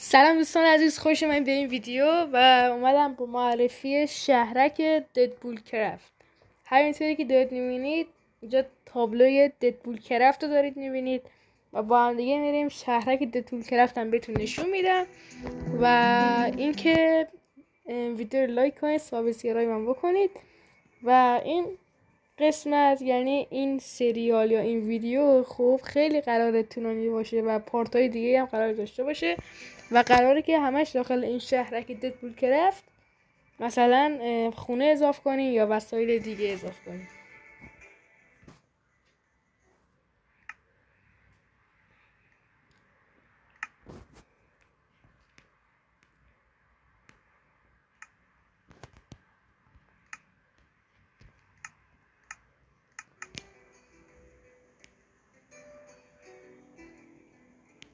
سلام دوستان عزیز، خوش اومدید به این ویدیو و اومدم با معرفی شهرک ددپول کرافت. همینطوری که دارید میبینید اینجا تابلوی ددپول کرافت رو دارید میبینید و با هم دیگه میریم شهرک ددپول کرافت هم بهتون نشون میدم و اینکه ویدیو رو لایک کنید، سابسکرایب هم بکنید و این قسمت یعنی این سریال یا این ویدیو خب خیلی قراره طولانی باشه و پارتای دیگه هم قرار داشته باشه و قراره که همش داخل این شهرک ددپول کرافت مثلا خونه اضافه کنی یا وسایل دیگه اضافه کنی.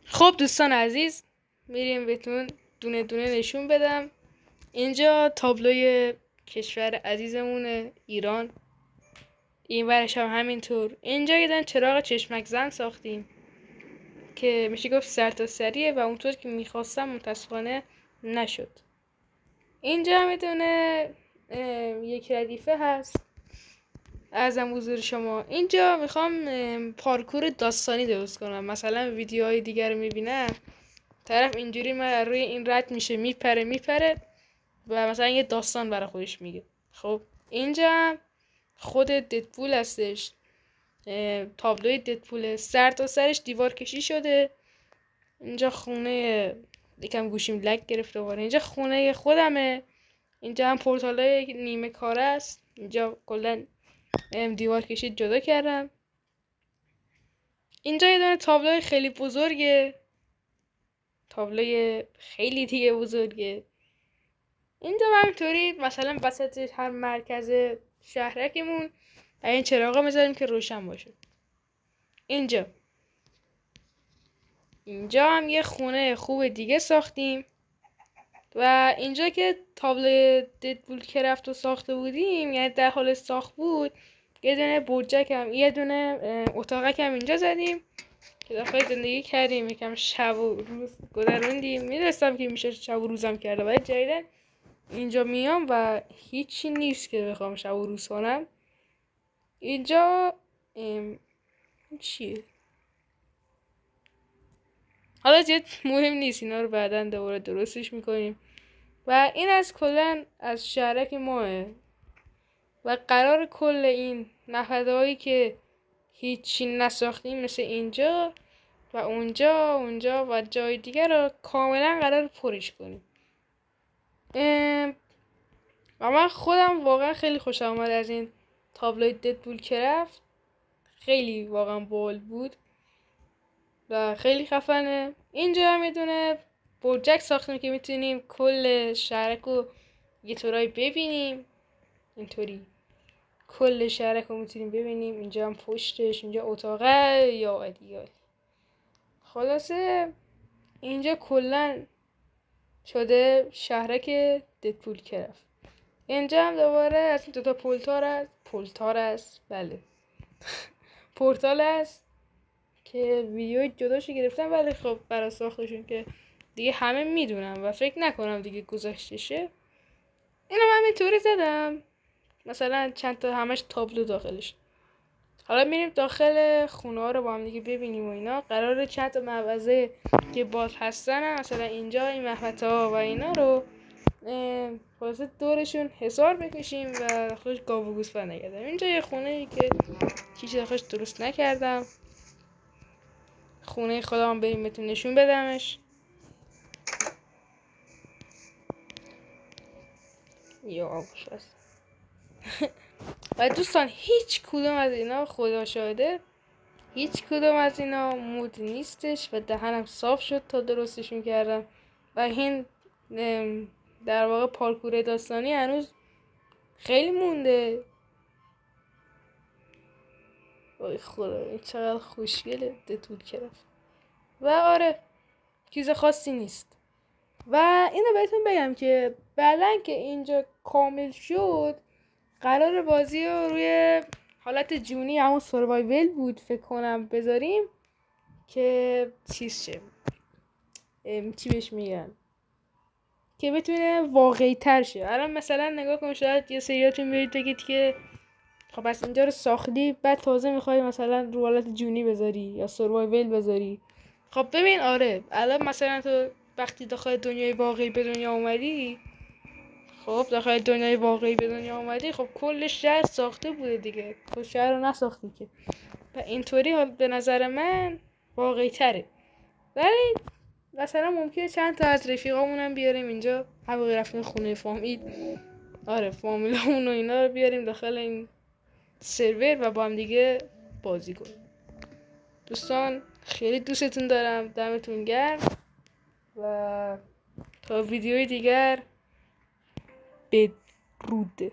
خب دوستان عزیز، میریم بهتون دونه دونه نشون بدم. اینجا تابلوی کشور عزیزمونه ایران، این ورش هم همینطور. اینجا یه دونه چراغ چشمک زن ساختیم که میشه گفت سریه و اونطور که میخواستم متاسفانه نشد. اینجا هم یه دونه یک ردیفه هست. ارزم حضور شما اینجا میخوام پارکور داستانی درست کنم. مثلا ویدیوهای دیگر رو میبینم طرف اینجوری من روی این رد میشه میپره و مثلا یه داستان برای خودش میگه. خب اینجا هم خود ددپول هستش، تابلوی ددپول، سر تا سرش دیوار کشی شده. اینجا خونه یکم گوشیم لگ گرفته دوباره. اینجا خونه خودمه. اینجا هم پورتالای نیمه کاره است. اینجا کلا دیوار کشید جدا کردم. اینجا یه دونه تابلوی خیلی بزرگه، تابلوی خیلی دیگه بزرگه. اینجا همینطوری مثلا وسط هر مرکز شهرکمون این چراغا میذاریم که روشن باشه. اینجا هم یه خونه خوب دیگه ساختیم و اینجا که تابلوی ددپول کرافت رو ساخته بودیم، یعنی در حال ساخت بود، یه دونه برجک هم یه دونه اتاقک هم اینجا زدیم که داخل زندگی کردیم، یکم شب و روز گذروندیم. میدونستم که میشه شب و روزم کرده ولی جدیدن اینجا میام و هیچی نیست که بخوام شب و روز کنم. اینجا چیه؟ حالا زیاد مهم نیست، اینا رو بعدا دوباره درستش میکنیم. و این از کلا از شهرک ماه و قرار کل این نهادهایی که هیچی نساختیم مثل اینجا و اونجا و جای دیگر رو کاملا قرار پرش کنیم. و من خودم واقعا خیلی خوشم اومد از این تابلوی ددپول کرافت، خیلی واقعا باحال بود و خیلی خفنه. اینجا هم میدونه برجک ساختیم که میتونیم کل شهرک رو یه طورایی ببینیم. اینطوری کل شهرک رو میتونیم ببینیم. اینجا هم پشتش، اینجا اتاقه یا عدیال. خلاصه اینجا کلن شده شهرک ددپول کرافت. اینجا هم دوباره از این دوتا پولتار است بله پورتال است که ویدیو جداشو گرفتم، ولی خب برای ساختشون که دیگه همه میدونم و فکر نکنم دیگه گذاشتشه. اینو من اینطوری زدم مثلا چند تا همش تابلو داخلش. حالا میریم داخل خونه ها رو با هم دیگه ببینیم و اینا. قراره چند تا مغازه که باز هستن مثلا اینجا این محوطه ها و اینا رو خلاصه دورشون حصار بکشیم و خودش گاو و گوسفند نگه داریم. اینجا یه خونه ای که هیچ داخلش درست نکردم، خونه خودم بریم بهتون نشون بدمش. یا آبوش هست و دوستان هیچ کدوم از اینا خدا شاهده هیچ کدوم از اینا مود نیستش و دهنم صاف شد تا درستشون کردم و این در واقع پارکور داستانی هنوز خیلی مونده. وای خدا این چقدر خوشگله ددپول کرافت و آره چیز خاصی نیست. و اینو بهتون بگم که بعدن که اینجا کامل شد قرار بازی رو روی حالت جونی همون سروایول بود فکر کنم بذاریم که چیز شه، چی بهش میگن، که بتونه واقعی تر شه. الان مثلا نگاه کن، شاید یه سریاتون بیایید بگید که خب پس اینجا رو ساختی بعد تازه میخوای مثلا رو حالت جونی بذاری یا سروایول بذاری. خب ببین آره الان مثلا تو وقتی داخل دنیای واقعی به دنیا اومدی، خب داخل دنیای واقعی به دنیا اومدی، خب کل شهر ساخته بوده دیگه، تو شهر رو نساختی که. و اینطوری حال به نظر من واقعی تره. ولی مثلا ممکنه چند تا از رفیقامون هم بیاریم اینجا، همه رفتیم خونه فامیل، آره فامیلامون و اینا رو بیاریم داخل این سرور و با هم دیگه بازی کنیم. دوستان خیلی دوستتون دارم، دمتون گرم و تا ویدیوی دیگر بدرود.